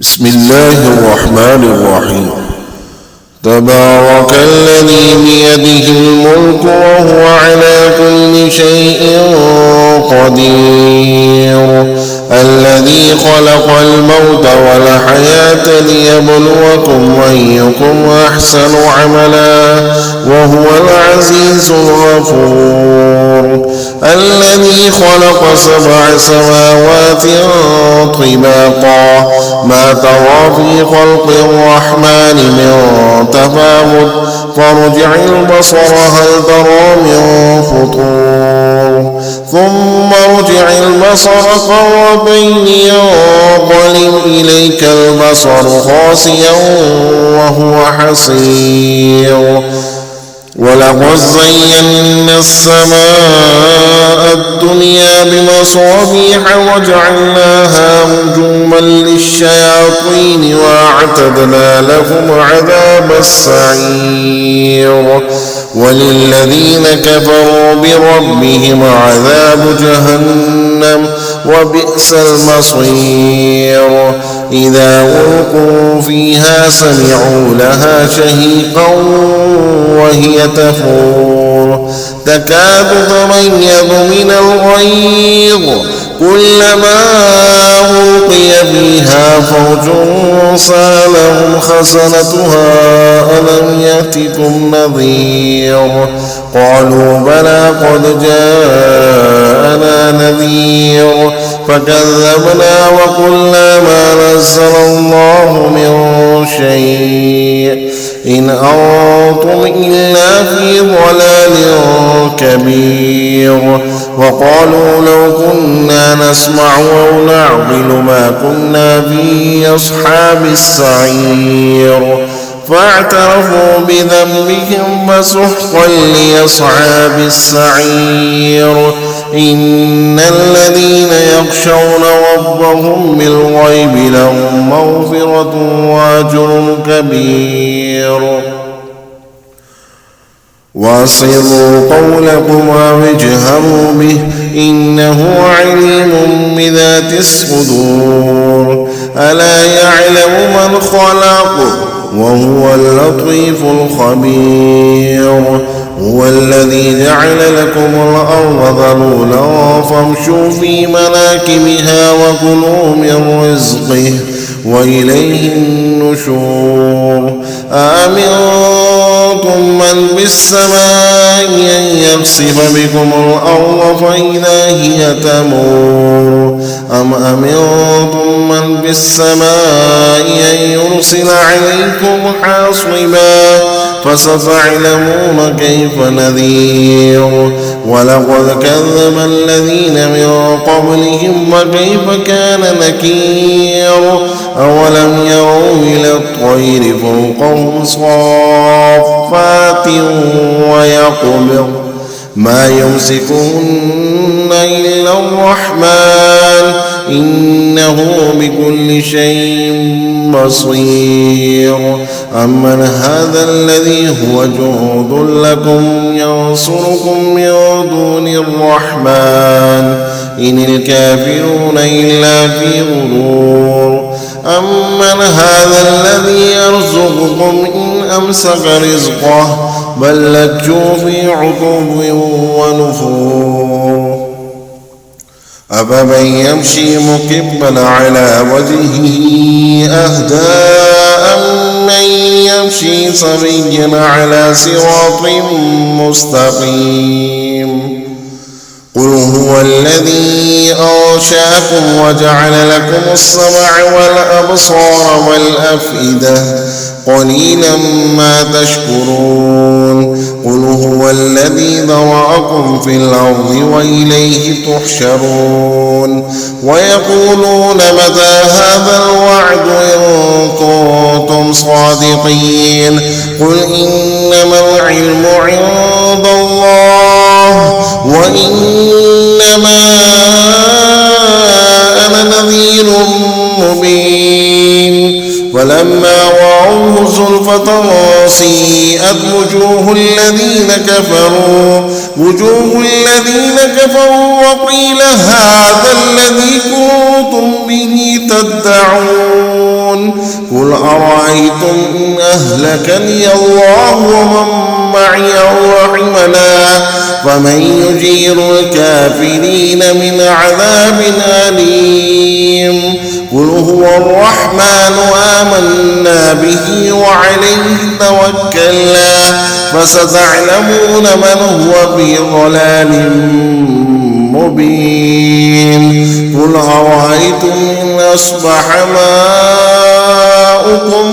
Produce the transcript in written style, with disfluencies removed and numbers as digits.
بسم الله الرحمن الرحيم. تبارك الذي بيده الملك وهو على كل شيء قدير، الذي خلق الموت والحياة ليبلوكم أيكم أحسن عملا وهو العزيز الغفور، الذي خلق 7 سماوات طباقا ما ترى في خلق الرحمن من تفاوت فارجع البصر هل ترى من فطور ثم ارجع البصر كرتين ينقلب إليك البصر خاسئا وهو حسير، ولقد زينا السماء الدنيا بمصابيح وجعلناها رجوما للشياطين وأعتدنا لهم عذاب السعير، وللذين كفروا بربهم عذاب جهنم وبئس المصير، إذا ألقوا فيها سمعوا لها شهيقا وهي تفور تكاد تميز من الغيظ كلما ألقي فيها فوج سألهم خزنتها ألم يأتكم نذير قالوا بلى قد جاءنا نذير فكذبنا وقلنا ما نزل الله من شيء إن أنتم إلا في ضلال كبير، وقالوا لو كنا نسمع أو نعقل ما كنا في أصحاب السعير، فاعترفوا بذنبهم فسحقا لأصحاب السعير، إن الذين يخشون ربهم بالغيب لهم مغفرة وأجر كبير، وأسروا قولكم أو اجهروا به إنه عليم بذات الصدور، ألا يعلم من خلق وهو اللطيف الخبير، هو الذي جعل لكم الأرض ذلولا فامشوا في مناكبها وكلوا من رزقه وإليه النشور، أأمنتم من بالسماء أن يخسف بكم الأرض فإذا هي تمور أم أمنتم من بالسماء أن يرسل عليكم حاصبا فستعلمون كيف نذير، ولقد كذب الذين من قبلهم وكيف كان نكير، أولم يروا إلى الطير فوقهم صافات ويقبض ما يمسكهن إلا الرحمن إنه بكل شيء بصير، أمن هذا الذي هو جند لكم ينصركم من دون الرحمن إن الكافرون إلا في غرور، أمن هذا الذي يرزقكم إن أمسك رزقه بل لجوا في عتب ونفور، أفمن يمشي مكبا على وجهه أهدى أمن يمشي سويا على صراط مستقيم، قل هو الذي أنشأكم وجعل لكم السمع والأبصار والأفئدة قليلا ما تشكرون، قل هو الذي ذرأكم في الأرض وإليه تحشرون، ويقولون متى هذا الوعد إن كنتم صادقين، قل إنما العلم عند الله وإنما أنا نذير مبين، فلما رأوه زلفة سيئت وجوه الذين كفروا وقيل هذا الذي كنتم به تدعون قل أرأيتم إن أهلكني الله ومن معي أو رحمنا فمن يجير الكافرين من عذاب أليم قل هو الرحمن آمنا به وعليه توكلنا فستعلمون من هو في ضلال مبين قل أرأيتم إن أصبح ماؤكم